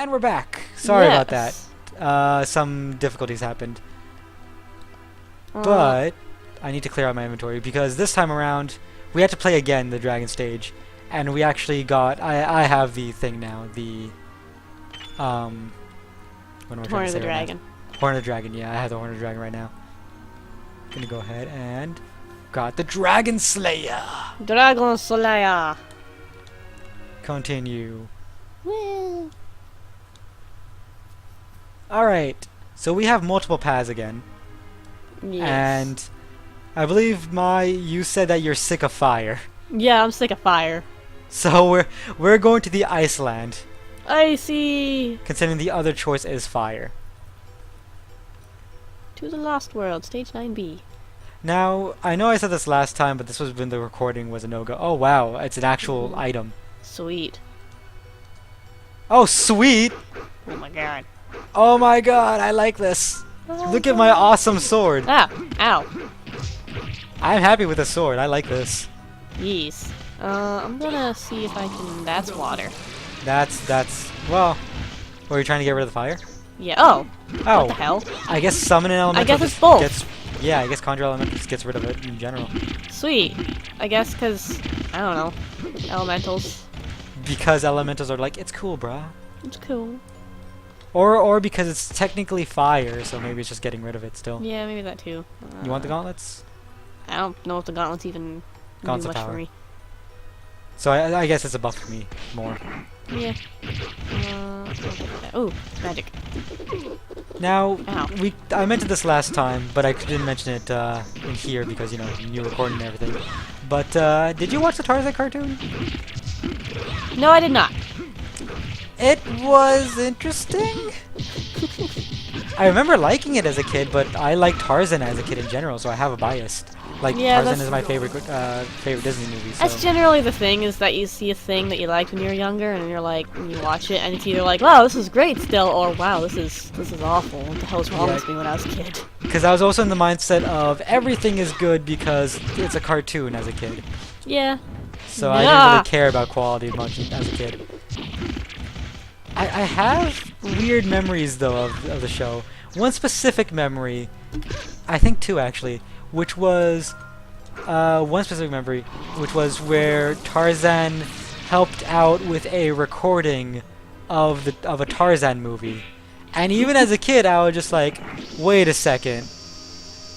And we're back. Sorry about Yes. that. Some difficulties happened. But I need to clear out my inventory because this time around we had to play again the dragon stage, and we actually got. I have the thing now. The what am I trying to Horn of say the right Dragon. now? Horn of the Dragon. Yeah, I have the Horn of the Dragon right now. Gonna go ahead and got the Dragon Slayer. Dragon Slayer. Continue. Woo. All right. So we have multiple paths again. Yes. And I believe you said that you're sick of fire. Yeah, I'm sick of fire. So we're going to the Iceland, Icy considering the other choice is fire. to the Lost World, stage 9B. Now, I know I said this last time, but this was when the recording was a no-go. Oh wow, it's an actual item. Sweet. Oh sweet! Oh my god. Oh my god, I like this. Look at my awesome sword. Ah! Ow. I'm happy with the sword. I like this. Yes. I'm gonna see if I can. That's water. That's well. Were you trying to get rid of the fire? Yeah. Oh. Oh. What the hell? I guess summon an elemental. I guess it's just both. Gets, yeah, I guess conjure elemental just gets rid of it in general. Sweet. I guess because I don't know. Elementals. Because elementals are like, it's cool, bruh. It's cool. Or because it's technically fire, so maybe it's just getting rid of it still. Yeah, maybe that too. You want the gauntlets? I don't know if the gauntlets even do Gauntlet much power. for me. So I guess it's a buff for me more. Yeah. Oh, magic. Now Ow. I mentioned this last time, but I didn't mention it in here because new recording and everything. But did you watch the Tarzan cartoon? No, I did not. It was interesting. I remember liking it as a kid, but I liked Tarzan as a kid in general, so I have a bias. Like Yeah, Tarzan that's- is my favorite Disney movie. So. That's generally the thing, is that you see a thing that you liked when you were younger, and you're like, when you watch it, and it's either like, wow, this is great still, or wow, this is awful. What the hell's wrong Yeah. with me when I was a kid? Because I was also in the mindset of everything is good because it's a cartoon as a kid. Yeah. So I didn't Yeah. really care about quality much as a kid. I have weird memories though of the show. One specific memory, I think two actually, which was one specific memory, which was where Tarzan helped out with a recording of a Tarzan movie, and even as a kid, I was just like, wait a second,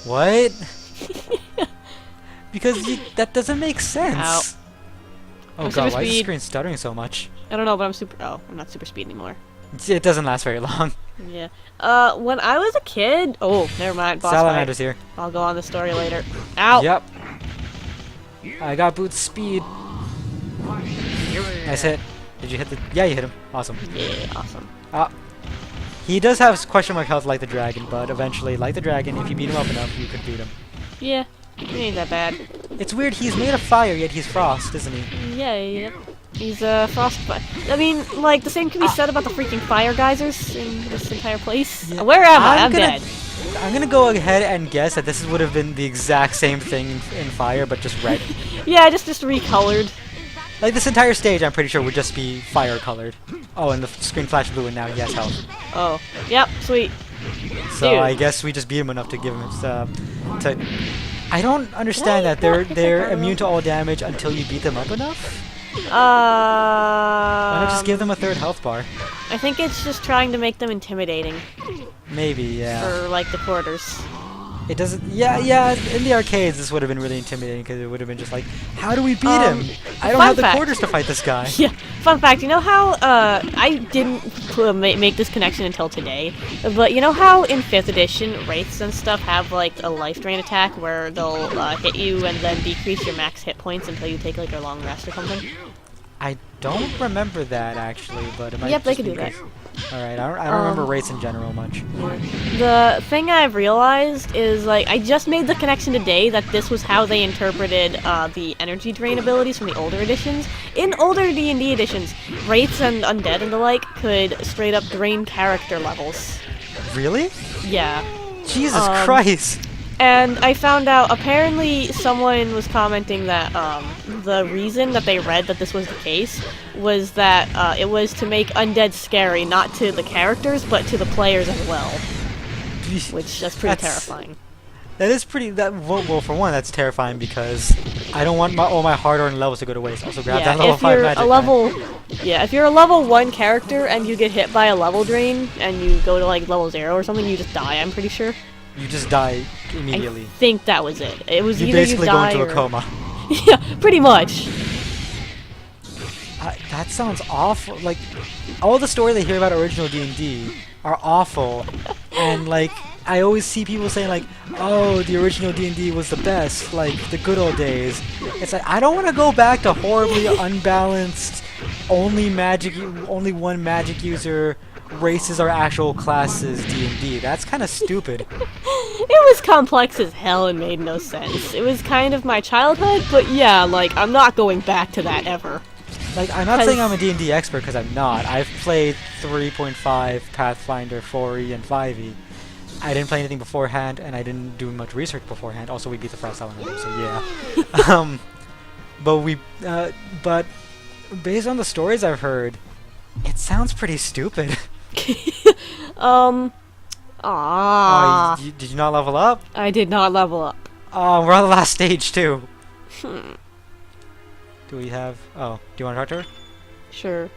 what? Because that doesn't make sense. Ow. Oh I'm god, super why is the speed. screen stuttering so much? I don't know, but I'm super. Oh, I'm not super speed anymore. It doesn't last very long. Yeah. When I was a kid. Oh, never mind. Boss fight. Salamander's here. I'll go on the story later. Ow. Yep. I got Boots speed. Nice hit. Did you hit the... Yeah, you hit him. Awesome. Yeah. Awesome. He does have question mark health like the dragon, but eventually, like the dragon, if you beat him up enough, you could beat him. Yeah. It ain't that bad. It's weird, he's made of fire, yet he's frost, isn't he? Yeah. Yep. He's frostbite. I mean, like the same can be said about the freaking fire geysers in this entire place. Yeah. Where am I? I'm gonna- dead. I'm gonna go ahead and guess that this would have been the exact same thing in fire, but just red. Yeah, just recolored. Like this entire stage, I'm pretty sure would just be fire colored. Oh, and the screen flashed blue, and now he has health. Oh. Yep. Sweet. So Dude. I guess we just beat him enough to give him to. I don't understand Why that they're not? they're immune to all damage until you beat them up enough. Why not just give them a third health bar? I think it's just trying to make them intimidating Maybe, yeah. for like the porters. It doesn't. Yeah. In the arcades, this would have been really intimidating because it would have been just like, how do we beat him? I don't fun have the fact. quarters to fight this guy. Yeah. Fun fact, you know how I didn't make this connection until today, but you know how in 5th edition wraiths and stuff have like a life drain attack where they'll hit you and then decrease your max hit points until you take like a long rest or something? I don't remember that actually, but it might. Yep, they just can be do that. because- All right, I don't remember rates in general much. The thing I've realized is, like, I just made the connection today that this was how they interpreted the energy drain abilities from the older editions. In older D&D editions, wraiths and undead and the like could straight up drain character levels. Really? Yeah. Jesus Um, Christ! And I found out apparently someone was commenting that the reason that they read that this was the case was that it was to make undead scary, not to the characters, but to the players as well. Which that's pretty terrifying. That is pretty. Well, for one, that's terrifying because I don't want all my hard-earned levels to go to waste. Also, grab that level 5 magic. If you're a level 1 character and you get hit by a level drain and you go to like level 0 or something, you just die. I'm pretty sure. You just die immediately. I think that was it. It was you either basically you die go into or... a coma. Yeah, pretty much. That sounds awful. Like, all the stories I hear about original D&D are awful, and like I always see people saying like, "Oh, the original D&D was the best, like the good old days." It's like I don't want to go back to horribly unbalanced, only one magic user, races are actual classes D&D. That's kind of stupid. It was complex as hell and made no sense. It was kind of my childhood, but yeah, like I'm not going back to that ever. Like, I'm not saying I'm a D&D expert, because I'm not. I've played 3.5, Pathfinder, 4e, and 5e. I didn't play anything beforehand, and I didn't do much research beforehand. Also, we beat the first element, so yeah. But based on the stories I've heard, it sounds pretty stupid. Did you not level up? I did not level up. We're on the last stage, too. Do we have... Oh, do you want to talk to her? Sure.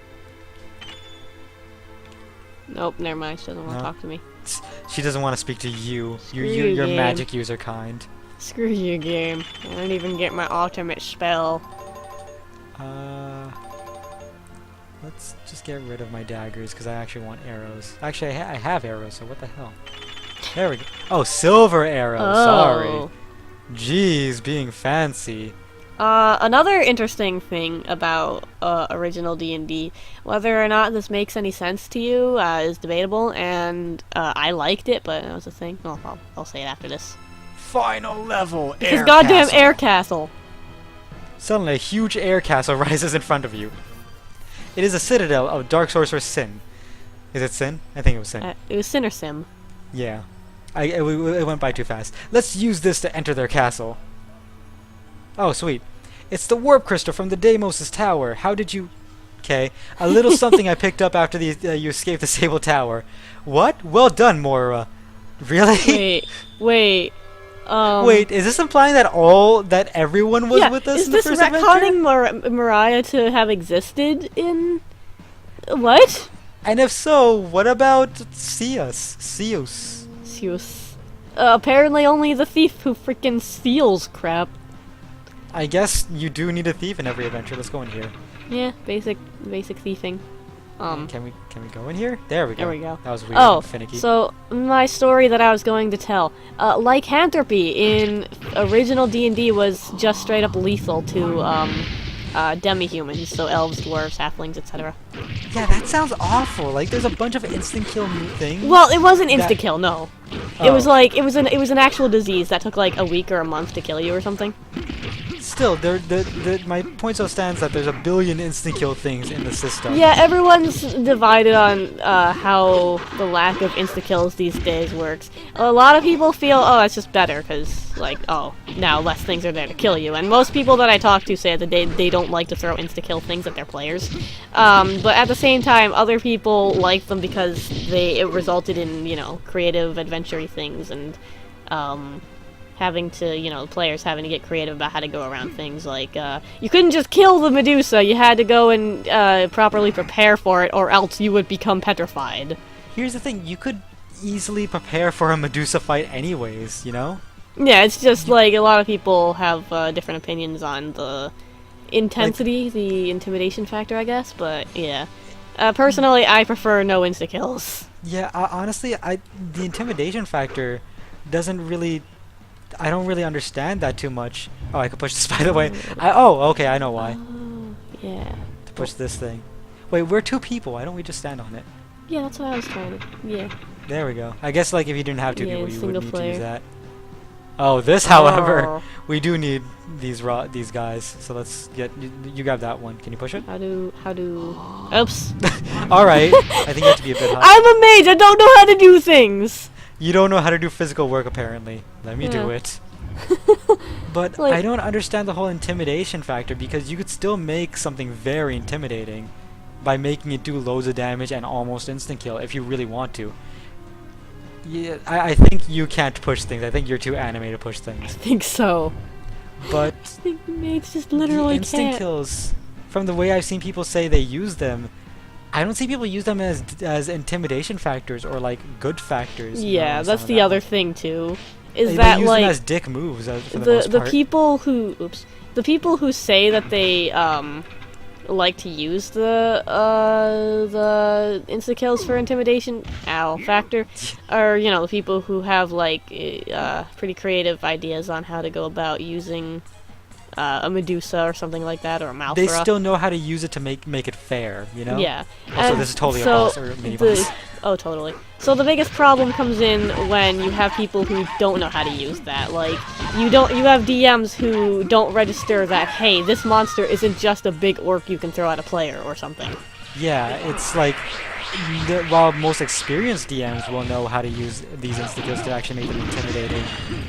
Nope, never mind. She doesn't want to talk to me. She doesn't want to speak to you. Screw You're game. magic user kind. Screw you, game. I don't even get my ultimate spell. Let's just get rid of my daggers, because I actually want arrows. Actually, I have arrows, so what the hell? There we go. Oh, silver arrow. Oh. Sorry. Jeez, being fancy. Another interesting thing about original D&D, whether or not this makes any sense to you is debatable, and I liked it, but that was a thing. Oh, I'll say it after this. Final level, Because goddamn air castle. Suddenly, a huge air castle rises in front of you. It is a citadel of Dark Sorcerer Sin. Is it Sin? I think it was Sin. It was Sin or Sim. Yeah. It went by too fast. Let's use this to enter their castle. Oh, sweet. It's the warp crystal from the Deimos' tower. How did you... Okay. A little something I picked up after you escaped the Sable Tower. What? Well done, Moira. Really? Wait. Wait, is this implying that everyone was with us in the first adventure? Is this retconning Mariah to have existed in... What? And if so, what about Seus? Apparently only the thief who freaking steals crap. I guess you do need a thief in every adventure. Let's go in here. Yeah, basic thiefing. Can we go in here? There we go. There we go. That was weird Oh, and finicky. so my story that I was going to tell. Lycanthropy in original D&D was just straight up lethal to demi-humans, so elves, dwarves, halflings, etc. Yeah, that sounds awful. Like there's a bunch of instant kill things. Well, it wasn't insta kill, no. Oh. It was like it was an actual disease that took like a week or a month to kill you or something. Still, my point still stands that there's a billion instant kill things in the system. Yeah, everyone's divided on how the lack of insta kills these days works. A lot of people feel, oh, that's just better because, like, oh, now less things are there to kill you. And most people that I talk to say that they don't like to throw insta kill things at their players. But at the same time, other people like them because it resulted in, you know, creative, adventure-y things and having to, players having to get creative about how to go around things. Like, you couldn't just kill the Medusa, you had to go and properly prepare for it, or else you would become petrified. Here's the thing, you could easily prepare for a Medusa fight anyways, you know? Yeah, it's just like, a lot of people have different opinions on the intensity, the intimidation factor, I guess, but yeah. Personally, I prefer no insta-kills. Yeah, honestly, the intimidation factor doesn't really... I don't really understand that too much. Oh, I could push this, by the way. Okay, I know why. Oh, yeah. To push this thing. Wait, we're two people. Why don't we just stand on it? Yeah, that's what I was trying to... Yeah. There we go. I guess, like, if you didn't have two people, you would need to player. use that. Oh, this, however, we do need these guys. So let's get... You grab that one. Can you push it? How do... Oops. Alright. I think you have to be a bit high. I'm a mage! I don't know how to do things! You don't know how to do physical work, apparently. Let me do Yeah. it. But Like- I don't understand the whole intimidation factor, because you could still make something very intimidating by making it do loads of damage and almost instant kill if you really want to. Yeah, I think you can't push things. I think you're too anime to push I things. think so. But I think mates just the literally instant can't. kills, from the way I've seen people say they use them, I don't see people use them as intimidation factors or like good factors. Yeah, some that's of the them. other thing too. Is They that use like them as dick moves for the the most part. people who the people who say that they like to use the insta kills for intimidation factor are, you know, the people who have like pretty creative ideas on how to go about using a Medusa or something like that, or a Mouthra. They still know how to use it to make it fair, you know? Yeah. Also, And this is totally so a boss or a mini boss. Oh, totally. So the biggest problem comes in when you have people who don't know how to use that. Like, you have DMs who don't register that, hey, this monster isn't just a big orc you can throw at a player or something. Yeah, it's like, while most experienced DMs will know how to use these insta-kills to actually make them intimidating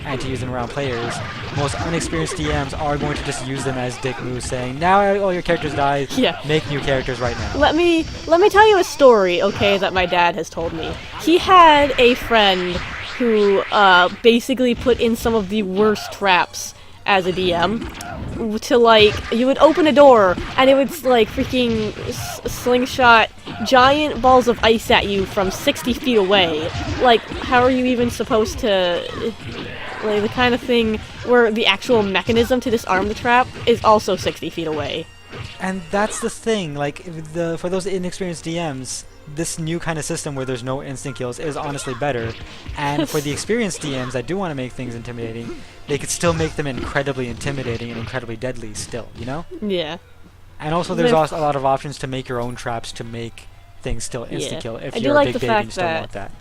and to use them around players, most unexperienced DMs are going to just use them as dick moves, saying, now all your characters die, Yeah. make new characters right now. Let me tell you a story, okay, that my dad has told me. He had a friend who basically put in some of the worst traps as a DM. To like, you would open a door and it would like freaking slingshot giant balls of ice at you from 60 feet away. Like, how are you even supposed to, like, the kind of thing where the actual mechanism to disarm the trap is also 60 feet away. And that's the thing, like, for those inexperienced DMs, this new kind of system where there's no instant kills is honestly better. And for the experienced DMs that do want to make things intimidating, they could still make them incredibly intimidating and incredibly deadly still, you know? Yeah. And also there's also a lot of options to make your own traps to make things still instant kill if I do you're like a big the baby and fact still that- want that.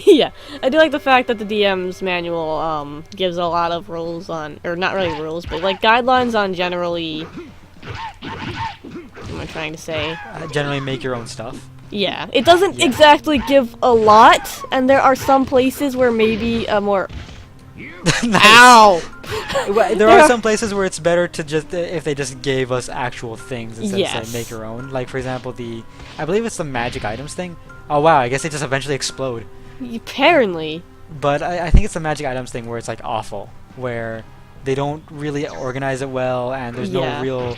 Yeah, I do like the fact that the DM's manual gives a lot of rules on, or not really rules, but like guidelines on generally. What am I trying to say? Generally make your own stuff. Yeah, it doesn't Yeah. exactly give a lot, and there are some places where maybe a more. Nice. Ow! Well, there are some places where it's better to just if they just gave us actual things instead of Yes. saying make your own. Like for example, I believe it's the magic items thing. Oh wow, I guess they just eventually explode. Apparently. But I think it's the magic items thing where it's like awful, where they don't really organize it well, and there's Yeah. no real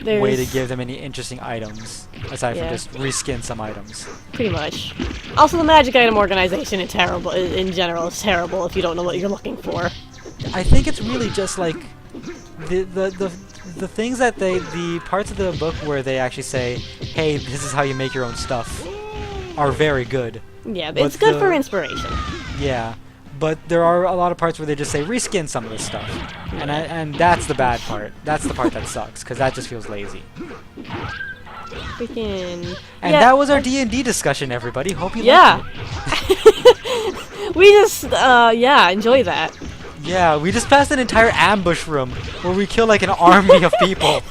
way to There's- give them any interesting items aside from Yeah. just reskin some items. Pretty much. Also, the magic item organization in general is terrible if you don't know what you're looking for. I think it's really just like the things that the parts of the book where they actually say, hey, this is how you make your own stuff, are very good. Yeah, But it's good for the- inspiration. Yeah, but there are a lot of parts where they just say reskin some of this stuff, and that's the bad part. That's the part that sucks because that just feels lazy. Freaking. And yeah, that was our D&D discussion, everybody. Hope you Yeah. liked it. We just, enjoy that. Yeah, we just passed an entire ambush room where we kill like an army of people.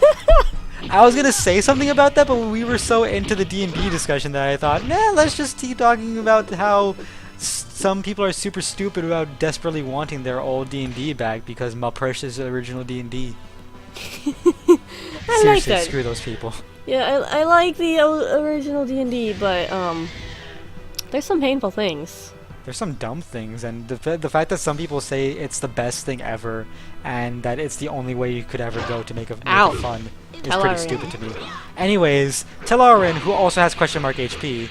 I was gonna say something about that, but we were so into the D&D discussion that I thought, nah, let's just keep talking about how some people are super stupid about desperately wanting their old D&D back because my precious original D&D. I like Seriously, that. screw those people. Yeah, I like the original D&D, but, there's some painful things. There's some dumb things, and the fact that some people say it's the best thing ever, and that it's the only way you could ever go to make it fun, is pretty Telarian. stupid to me. Anyways, Telarian, who also has question mark HP,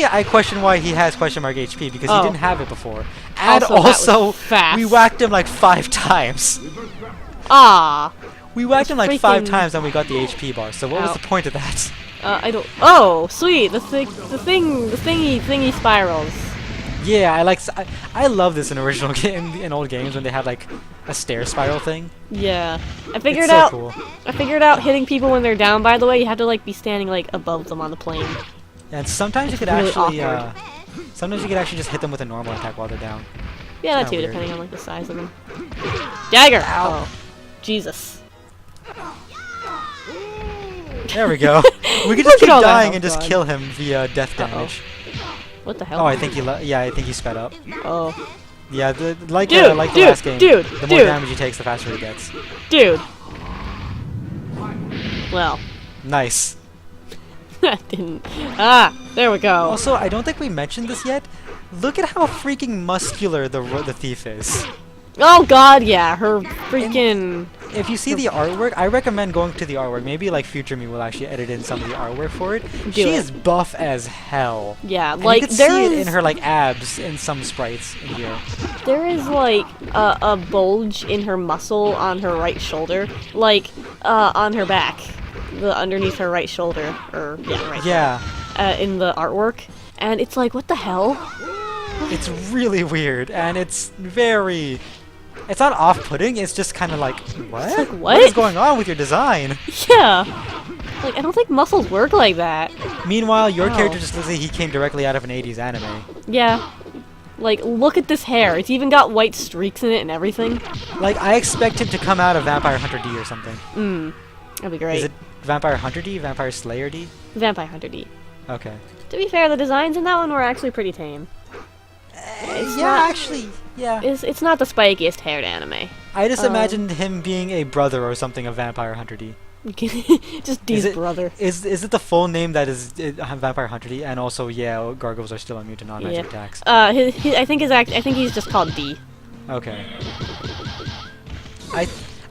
I question why he has question mark HP, because he Oh. didn't have it before. And Also, that was also, fast. we whacked him like 5 times. Ah! We whacked him like 5 freaking- times and we got the HP bar, so what was Ow. the point of that? I don't. Oh, sweet! The thingy spirals. Yeah, I love this in original in old games when they have like a stair spiral thing. Yeah, I It's figured so out. cool. I figured out hitting people when they're down. By the way, you have to like be standing like above them on the plane. And sometimes you could really actually, awkward. sometimes you could actually just hit them with a normal attack while they're down. Yeah, that Kinda too, weird. depending on like the size of them. Dagger. Ow. Oh, Jesus. There we go. We could Look just at keep all that dying health and just gone. kill him via death Uh-oh. damage. What the hell? Oh, I think yeah, I think he sped up. Oh. Yeah, like Dude, the dude, last game. dude, the more dude. damage he takes, the faster he gets. Dude. Well. Nice. That didn't. Ah, there we go. Also, I don't think we mentioned this yet. Look at how freaking muscular the thief is. Oh god, yeah, her freaking... If you see the artwork, I recommend going to the artwork. Maybe like future me will actually edit in some of the artwork for it. She is buff as hell. Yeah, And like you can there see it is in her like abs in some sprites in here. there is like a bulge in her muscle on her right shoulder, like on her back, the underneath her right shoulder, or yeah, right. Yeah, in the artwork, and it's like, what the hell? it's really weird, and it's very. It's not off-putting. It's just kind of like, what? It's like, What what? is going on with your design? Yeah. Like, I don't think muscles work like that. Meanwhile, your Oh. character just looks like he came directly out of an 80s anime. Yeah. Like, look at this hair. It's even got white streaks in it and everything. Like, I expect him to come out of Vampire Hunter D or something. That'd be great. Is it Vampire Hunter D? Vampire Slayer D? Vampire Hunter D. Okay. To be fair, the designs in that one were actually pretty tame. It's Yeah, not- actually, yeah. It's not the spikiest haired anime. I just imagined him being a brother or something of Vampire Hunter D. Just D's brother. Is it the full name that is Vampire Hunter D? And also, yeah, gargoyles are still immune to non-magic Yeah. attacks. I think he's just called D. Okay.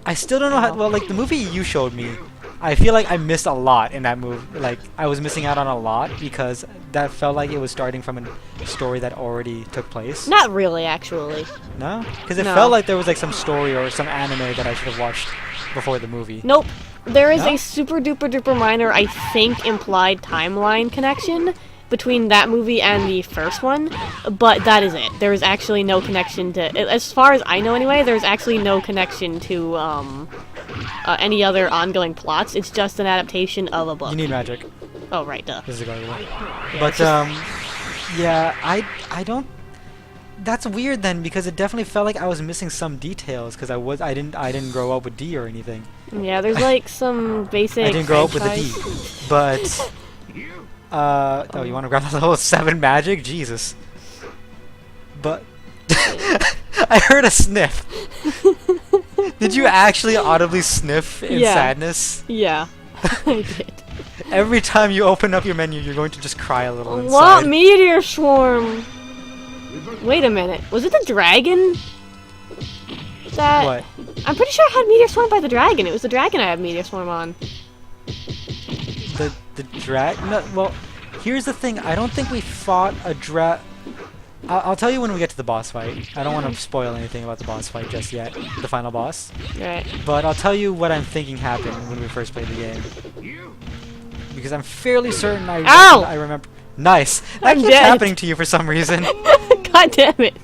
I still don't know how. Well, like the movie you showed me, I feel like I missed a lot in that movie. Like I was missing out on a lot because that felt like it was starting from a story that already took place. Not really, actually. No, because it No. felt like there was like some story or some anime that I should have watched before the movie. Nope. There is No? a super duper duper minor, I think, implied timeline connection between that movie and the first one, but that is it. There is actually no connection to, as far as I know anyway, there's actually no connection to any other ongoing plots. It's just an adaptation of a book. You need magic. Oh, right, duh. This is a gargoyle. But yeah, I don't. That's weird then because it definitely felt like I was missing some details because I didn't grow up with D or anything. Yeah, there's like some basic. I didn't grow up with a D, franchise- but oh, you want to grab the level 7 magic? Jesus. But I heard a sniff. Did you actually audibly sniff in Yeah. sadness? Yeah, I did. Every time you open up your menu, you're going to just cry a little inside. What meteor swarm? Wait a minute. Was it the dragon? That What? I'm pretty sure I had meteor swarm by the dragon. It was the dragon I had meteor swarm on. The drag? No, well, here's the thing. I don't think we fought a drag. I'll tell you when we get to the boss fight. I don't want to spoil anything about the boss fight just yet, the final boss. Right. But I'll tell you what I'm thinking happened when we first played the game. Because I'm fairly certain Ow! I remember. Nice. That I'm keeps dead. happening to you for some reason. God damn it.